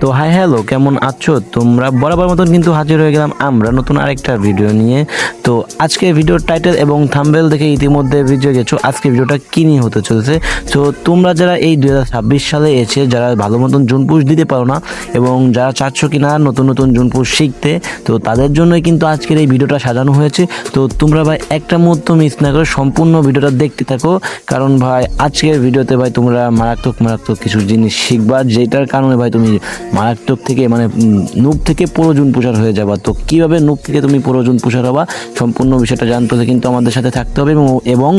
তো hi hello, কেমন আছো তোমরা? বরাবর মতন কিন্তু হাজির হয়ে গেলাম আমরা নতুন আরেকটা ভিডিও নিয়ে। তো আজকে ভিডিওর টাইটেল এবং থাম্বনেল দেখে ইতিমধ্যে বুঝে গেছো আজকে ভিডিওটা কী নিয়ে হতে চলেছে। তো তোমরা যারা এই 2026 সালে এসে যারা ভালো মতন জুন পুশ দিতে পারো না এবং যারা চাচ্ছ কি না নতুন নতুন জুন পুশ শিখতে, তো তাদের জন্যই কিন্তু আজকের এই ভিডিওটা সাজানো হয়েছে। তো তোমরা ভাই একটা মুহূর্ত মিস না করে সম্পূর্ণ ভিডিওটা দেখতে থাকো, কারণ ভাই আজকের ভিডিওতে ভাই তোমরা মারাত্মক মারাত্মক কিছু জিনিস শিখবা, যেটার কারণে ভাই তুমি মারাত্মক থেকে মানে নুব থেকে পুরো জুন পুষার হয়ে যাবা। তো কীভাবে নুব থেকে তুমি পুরো জুন পুষার হবা সম্পূর্ণ বিষয়টা জানতে হলে কিন্তু আমাদের সাথে থাকতে হবে এবং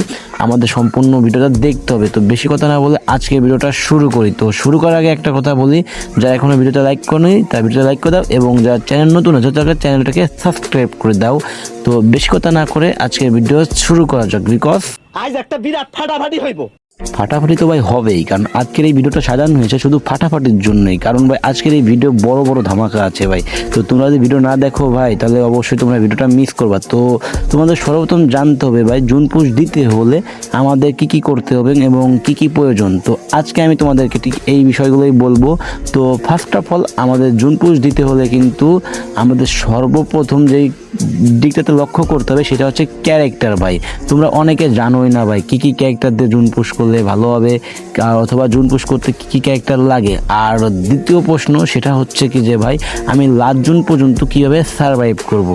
আমাদের সম্পূর্ণ ভিডিওটা দেখতে হবে। তো বেশি কথা না বলে আজকে ভিডিওটা শুরু করি। তো শুরু করার আগে একটা কথা বলি, যারা এখনও ভিডিওটা লাইক করোনি তার ভিডিওটা লাইক করে দাও এবং যারা চ্যানেল নতুন আছে তাদের চ্যানেলটাকে সাবস্ক্রাইব করে দাও। তো বেশি কথা না করে আজকে ভিডিও শুরু করা যাক, বিকজ আজ একটা বিরাট ফাটাফাটি হইব। ফাটাফাটি তো ভাই হবেই, কারণ আজকের এই ভিডিওটা সাজানো হয়েছে শুধু ফাটাফাটির জন্যই। কারণ ভাই আজকের এই ভিডিও বড় বড় ধামাকা আছে ভাই। তো তোমরা যদি ভিডিও না দেখো ভাই তাহলে অবশ্যই তোমরা ভিডিওটা মিস করবা। তো তোমাদের সর্বপ্রথম জানতে হবে ভাই জুন পুশ দিতে হলে আমাদের কি কি করতে হবে এবং কি কি প্রয়োজন। তো আজকে আমি তোমাদেরকে ঠিক এই বিষয়গুলোই বলবো। তো ফার্স্ট অফ অল আমাদের জুন পুশ দিতে হলে কিন্তু আমাদের সর্বপ্রথম যেই দিকটাতে লক্ষ্য করতে হবে সেটা হচ্ছে ক্যারেক্টার ভাই। তোমরা অনেকে জানোই না ভাই কি কি ক্যারেক্টার দিয়ে জুন পুশ করলে ভালো হবে, অথবা জুন পুশ করতে কি কি ক্যারেক্টার লাগে। আর দ্বিতীয় প্রশ্ন সেটা হচ্ছে কি যে ভাই আমি লাস্ট জুন পর্যন্ত কীভাবে সারভাইভ করব।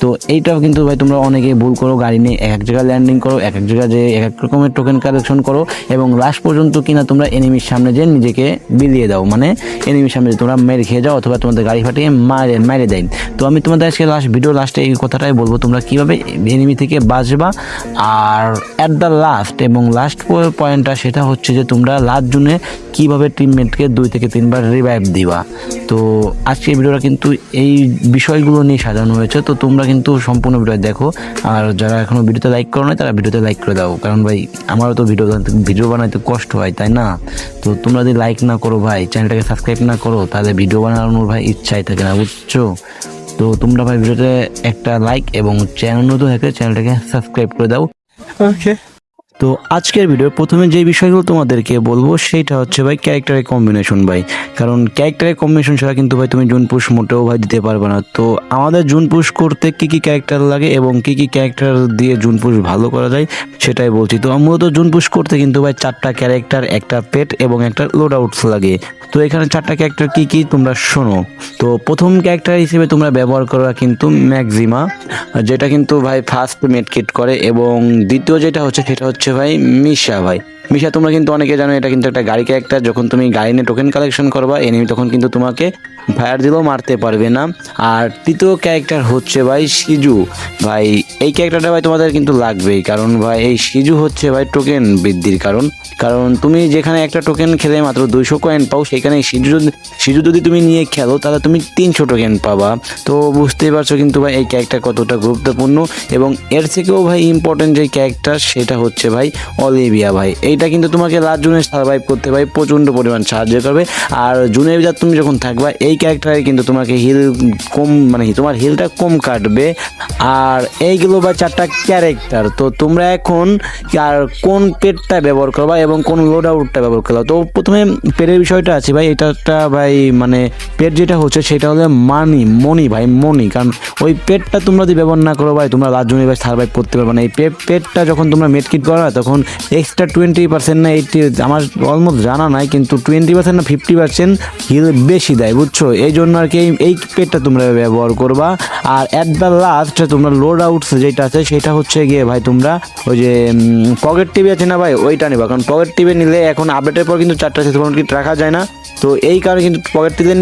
তো এইটাও কিন্তু ভাই তোমরা অনেকেই ভুল করো, গাড়ি নিয়ে এক এক জায়গায় ল্যান্ডিং করো, এক এক জায়গায় যে এক এক রকমের টোকেন কালেকশন করো এবং লাস্ট পর্যন্ত কিনা তোমরা এনিমির সামনে যে নিজেকে বিলিয়ে দাও, মানে এনিমির সামনে তোমরা মেরে খেয়ে যাও অথবা তোমাদের গাড়ি ফাটিয়ে মারে দেয়। তো আমি তোমাদের আজকে ভিডিও লাস্টে এই কথাটাই বলবো তোমরা কীভাবে এনিমি থেকে বাঁচবা। আর অ্যাট দ্য লাস্ট এবং লাস্ট পয়েন্টটা সেটা হচ্ছে যে তোমরা লাস্ট জুনে কীভাবে টিমমেটকে 2 থেকে 3 বার রিভাইভ দিবা। তো আজকে ভিডিওটা কিন্তু এই বিষয়গুলো নিয়ে সাজানো হয়েছে। তো তোমরা কিন্তু সম্পূর্ণ ভিডিও দেখো, আর যারা এখনও ভিডিওতে লাইক করো না তারা ভিডিওতে লাইক করে দাও, কারণ ভাই আমারও তো ভিডিও বানাইতে কষ্ট হয়, তাই না? তো তোমরা যদি লাইক না করো ভাই, চ্যানেলটাকে সাবস্ক্রাইব না করো, তাহলে ভিডিও বানানোর ভাই ইচ্ছাই থাকে না, বুঝছো? তো তোমরা ভাই ভিডিওতে একটা লাইক এবং চ্যানেল নতুন থাকলে চ্যানেলটাকে সাবস্ক্রাইব করে দাও। ওকে। তো আজকের ভিডিওর প্রথমে যে বিষয়গুলো তোমাদেরকে বলবো সেইটা হচ্ছে ভাই ক্যারেক্টারের কম্বিনেশন ভাই, কারণ ক্যারেক্টারের কম্বিনেশন ছাড়া কিন্তু ভাই তুমি জুন পুশ মোটেও ভাই দিতে পারবে না। তো আমাদের জুন পুশ করতে কী কী ক্যারেক্টার লাগে এবং কী কী ক্যারেক্টার দিয়ে জুন পুশ ভালো করা যায় সেটাই বলছি। তো মূলত জুন পুশ করতে কিন্তু ভাই 4টা ক্যারেক্টার, একটা পেট এবং একটা লোড আউটস লাগে। তো এখানে 4টা ক্যারেক্টার কী কী তোমরা শোনো। তো প্রথম ক্যারেক্টার হিসেবে তোমরা ব্যবহার করা কিন্তু ম্যাক্সিমা, যেটা কিন্তু ভাই ফার্স্ট মেডকিট করে, এবং দ্বিতীয় যেটা হচ্ছে সেটা হচ্ছে ভাই মিশা ভাই। মিশা তোমরা কিন্তু অনেকে জানো এটা কিন্তু একটা গাড়ি ক্যারেক্টার, যখন তুমি গাড়ি নিয়ে টোকেন কালেকশন করবা এনিমি তখন কিন্তু তোমাকে ফায়ার দিলেও মারতে পারবে না। আর তৃতীয় ক্যারেক্টার হচ্ছে ভাই সিজু ভাই। এই ক্যারেক্টারটা ভাই তোমাদের কিন্তু লাগবেই, কারণ ভাই এই সিজু হচ্ছে ভাই টোকেন বৃদ্ধির কারণ তুমি যেখানে একটা টোকেন খেলে মাত্র 200 কয়েন পাও, সেখানে সিজু যদি তুমি নিয়ে খেলো তাহলে তুমি 300 টোকেন পাবা। তো বুঝতেই পারছো কিন্তু ভাই এই ক্যারেক্টার কতটা গুরুত্বপূর্ণ। এবং এর থেকেও ভাই ইম্পর্টেন্ট যে ক্যারেক্টার সেটা হচ্ছে ভাই অলিভিয়া ভাই। এইটা কিন্তু তোমাকে লাস্ট জুনে সার্ভাইভ করতে ভাই প্রচণ্ড পরিমাণ সাহায্য করবে। আর জুনের ভিতর তুমি যখন থাকবা এই ক্যারেক্টারে কিন্তু তোমাকে হিল কম, মানে তোমার হিলটা কম কাটবে। আর এইগুলো ভাই 4টা ক্যারেক্টার। তো তোমরা এখন আর কোন পেটটা ব্যবহার করবা এবং কোন লোড আউটটা ব্যবহার করবা। তো প্রথমে পেটের বিষয়টা আছে ভাই, এটা একটা ভাই মানে পেট যেটা হচ্ছে সেটা হলো মনি ভাই, কারণ ওই পেটটা তোমরা যদি ব্যবহার না করো ভাই তোমরা লাস্ট জুনে ভাই সার্ভাইভ করতে পারবে না। এই পেটটা যখন তোমরা মেডকিট করো তখন এক্সট্রা 20% না 80, আমার অলমোস্ট জানা নাই, কিন্তু 20% না 50% হিল বেশি দেয়, বুঝছো? এই জন্য আর কি এই পেটটা তোমরা ব্যবহার করবা। আর অ্যাট দ্য লাস্ট তোমরা লোড আউটস যেটা আছে সেটা হচ্ছে গিয়ে ভাই তোমরা ওই যে পকেট টিভি আছে না ভাই, ওইটা নেবা, কারণ পকেট টিভি নিলে এখন আপডেটের পর কিন্তু 4টা সুপার কিট রাখা যায় না। তো এই কারণে কিন্তু পকেট টিভি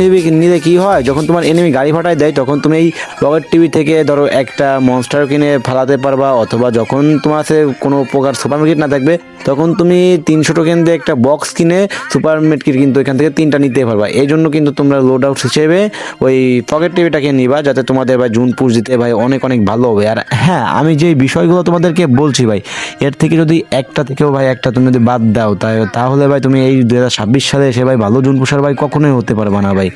নিলে কি হয়, যখন তোমার এনিমি গাড়ি ফাটায় দেয় তখন তুমি এই পকেট টিভি থেকে ধরো একটা মনস্টার কিনে ফালাতে পারবা, অথবা যখন তোমার কাছে কোনো প্রকার সুপার মার্কেট না থাকবে তখন তুমি 300 টোকেন দিয়ে একটা বক্স কিনে সুপার মার্কেট কিন্তু এখান থেকে 3টা নিতে পারবা। এই জন্য কিন্তু তোমরা লোড আউট হিসেবে ওই পকেট টিভিটাকে নিবা, যাতে তোমাদের ভাই জুন পুশ দিতে ভাই অনেক অনেক ভালো হবে। আর হ্যাঁ, আমি যে বিষয়গুলো তোমাদেরকে বলছি ভাই এর থেকে যদি একটা থেকেও ভাই একটা তুমি যদি বাদ দাও তাহলে ভাই তুমি এই 2026 সালে এসে ভাই ভালো জুন পুশ পুষার ভাই কখনোই হতে পারবে না ভাই।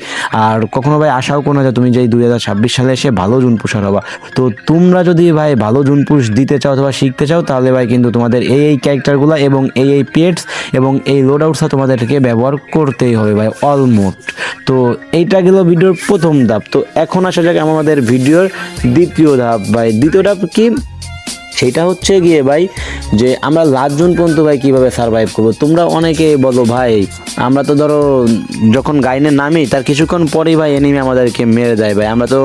আর কখনো ভাই আশাও কোনো যে তুমি যে 2026 সালে এসে ভালো জুন পুষার হবা। তো তোমরা যদি ভাই ভালো জুন পুষ দিতে চাও অথবা শিখতে চাও, তাহলে ভাই কিন্তু তোমাদের এই ক্যারেক্টারগুলো এবং এই পেটস এবং এই লোড আউটসটা তোমাদেরকে ব্যবহার করতেই হবে ভাই অলমোস্ট। তো এইটা গেল ভিডিওর প্রথম ধাপ। তো এখন আসা যাক আমাদের ভিডিওর দ্বিতীয় ধাপ ভাই। দ্বিতীয় ধাপ কি, সেটা হচ্ছে গিয়ে ভাই যে আমরা লাস্ট জুন পর্যন্ত ভাই কীভাবে সার্ভাইভ করবো। তোমরা অনেকে বলো ভাই আমরা তো ধরো যখন গাইনে নামি তার কিছুক্ষণ পরেই ভাই এনিমি আমাদেরকে মেরে দেয় ভাই, আমরা তো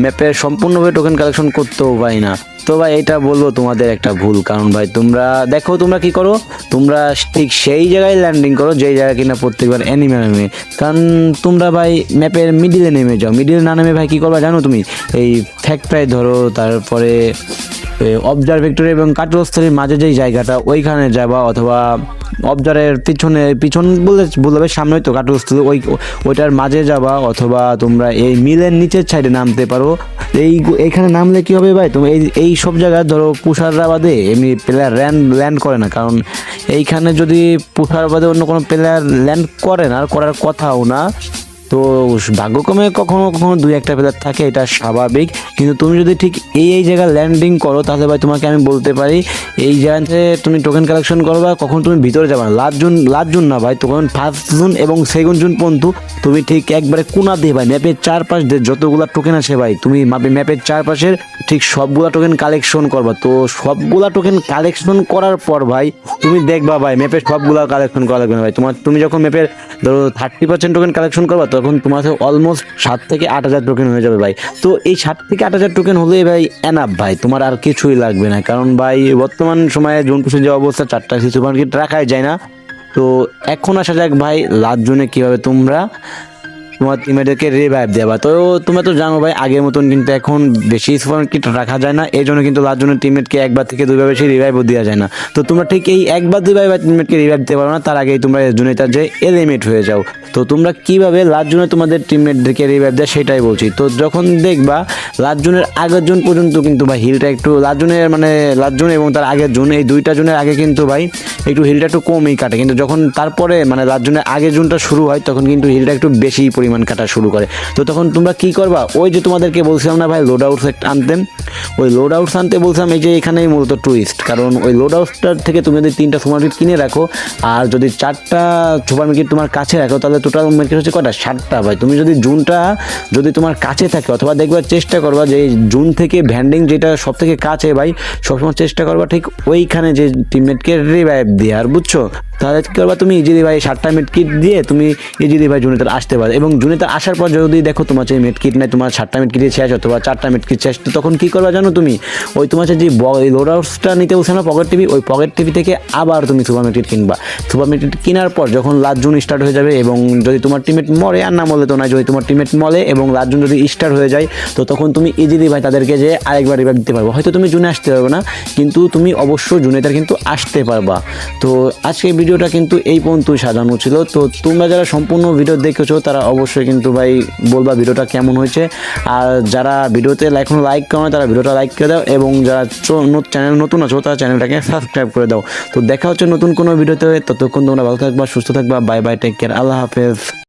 ম্যাপের সম্পূর্ণভাবে টোকেন কালেকশন করতেও পাই না। তো ভাই এটা বলবো তোমাদের একটা ভুল, কারণ ভাই তোমরা দেখো তোমরা কি করো, তোমরা ঠিক সেই জায়গায় ল্যান্ডিং করো যেই জায়গায় কিনা প্রত্যেকবার এনিমি নামে। কারণ তোমরা ভাই ম্যাপের মিডিলে নেমে যাও, মিডিলে না নেমে ভাই কী করবা জানো, তুমি এই ফ্যাক্টরি ধরো, তারপরে অবজারভেক্টরি এবং কাটস্থলীর মাঝে যেই জায়গাটা ওইখানে যাবা, অথবা অবজারের পিছন বলবে সামনেই তো কাটস্থলী, ওইটার মাঝে যাবা, অথবা তোমরা এই মিলের নিচের সাইডে নামতে পারো। এইখানে নামলে কি হবে ভাই, তুমি এই সব জায়গায় ধরো পুষাররা বাদে এমনি প্লেয়ার ল্যান্ড করে না, কারণ এইখানে যদি পুষার বাদে অন্য কোনো প্লেয়ার ল্যান্ড করে না, আর করার কথাও না। তো ভাগ্যক্রমে কখনো কখনো দুই একটা প্লেয়ার থাকে, এটা স্বাভাবিক। কিন্তু তুমি যদি ঠিক এই জায়গায় ল্যান্ডিং করো, তাহলে ভাই তোমাকে আমি বলতে পারি এই জায়গাতে তুমি টোকেন কালেকশন করবা, কখন তুমি ভিতরে যাবে না। লাস্ট জুন না ভাই, তখন 1st জুন এবং 2nd জুন পর্যন্ত তুমি ঠিক একবারে কোনা দিয়ে ভাই ম্যাপের চারপাশ দিয়ে যতগুলা টোকেন আছে ভাই, তুমি ম্যাপের চারপাশের ঠিক সবগুলা টোকেন কালেকশন করবা। তো সবগুলা টোকেন কালেকশন করার পর ভাই তুমি দেখবা ভাই ম্যাপের সবগুলা কালেকশন করা লাগবে না ভাই। তুমি যখন ম্যাপের ধরো 30% টোকেন কালেকশন করবা, তখন তোমার অলমোস্ট 7 থেকে 8 হাজার টোকেন হয়ে যাবে ভাই। তো এই 7 থেকে 8 হাজার টোকেন হলেই ভাই এনাফ ভাই, তোমার আর কিছুই লাগবে না। কারণ ভাই বর্তমান সময়ে জুন পুষে যে অবস্থা, 4টা সুপার মার্কেট রাখাই যায় না। তো এখন আসা যাক ভাই লাস্ট জুনে কীভাবে তোমরা তোমার টিমমেটদেরকে রিভাইভ দেবা। তো তোমরা তো জানো ভাই আগের মতন কিন্তু এখন বেশি সুপার মার্কেট রাখা যায় না, এই জন্য কিন্তু লাস্ট জনের টিমমেটকে একবার থেকে দুইবার বেশি রিভাইভও দেওয়া যায় না। তো তোমরা ঠিক এই একবার দুইবার টিমমেটকে রিভাইভ দিতে পারো না, তার আগেই তোমরা জুনে তার যে এলিমিট হয়ে যাও। তো তোমরা কীভাবে লাস্ট জুনে তোমাদের টিমমেটদেরকে রিভাইভ দেয় সেটাই বলছি। তো যখন দেখবা লাস্ট জুনের আগের জুন পর্যন্ত কিন্তু ভাই হিলটা একটু লাস্ট জুন এবং তার আগের জুন, এই দুইটা জুনের আগে কিন্তু ভাই একটু হিলটা একটু কমই কাটে, কিন্তু যখন তারপরে লাস্ট জুনের আগের জুনটা শুরু হয় তখন কিন্তু হিলটা একটু বেশি পরিমাণ কাটা শুরু করে। তো তখন তোমরা কি করবা, ওই যে তোমাদেরকে বলছিলাম না ভাই লোড আউটস আনতে, ওই লোড আউটস আনতে বলছিলাম, এই যে এখানেই মূলত টুইস্ট। কারণ ওই লোড আউটসটার থেকে তুমি যদি 3টা সুপার মার্কেট কিনে রাখো, আর যদি 4টা সুপার মার্কেট তোমার কাছে রাখো, তাহলে টোটাল মার্কেট হচ্ছে কটা, 7টা ভাই। তুমি যদি জুনটা যদি তোমার কাছে থাকে, অথবা দেখবার চেষ্টা করবা যে জুন থেকে ভ্যান্ডিং যেটা সব থেকে কাছে ভাই, সবসময় চেষ্টা করবা ঠিক ওইখানে যে টিমমেটকে রিভাইভ দেওয়ার, বুঝছো। তাহলে কী করবা, তুমি ইজিলি ভাই 7টা মেড কিট দিয়ে তুমি ইজিলি ভাই জুনেতে আসতে পারো। এবং জুনেতে আসার পর যদি দেখো তোমার যে মেড কিট নেই, তোমার 7টা মেড কিটে শেষ অথবা 4টা মেড কিট শেষ, তো তখন কী করবা জানো, তুমি ওই তোমার যে লোড আউটসটা নিতে বলছে না পকেট টিভি, ওই পকেট টিভি থেকে আবার তুমি সুপার মেড কিট কিনবা। সুপার মেড কিট কেনার পর যখন লাস্ট জুন স্টার্ট হয়ে যাবে, এবং যদি তোমার টিমমেট মরে, আর না মরলে তো নয়, যদি তোমার টিমমেট মরে এবং লাস্ট জুন যদি স্টার্ট হয়ে যায়, তো তখন তুমি ইজিলি ভাই তাদেরকে যে আরেকবার রিভাইভ দিতে পারবো। হয়তো তুমি জুনে আসতে পারবে না, কিন্তু তুমি অবশ্যই জুনে তার কিন্তু আসতে পারবা। তো আজকে ভিডিওটা কিন্তু এই পর্যন্ত সাজানো ছিল। তো তোমরা যারা সম্পূর্ণ ভিডিও দেখেছো তারা অবশ্যই কিন্তু ভাই বলবা ভিডিওটা কেমন হয়েছে। আর যারা ভিডিওতে এখনো লাইক করো না, তারা ভিডিওটা লাইক করে দাও, এবং যারা চ্যানেল নতুন আছো তারা চ্যানেলটাকে সাবস্ক্রাইব করে দাও। তো দেখা হচ্ছে নতুন কোনো ভিডিওতে, ততক্ষণ তোমরা ভালো থাকবা, সুস্থ থাকবা। বাই বাই, টেক কেয়ার, আল্লাহ হাফেজ।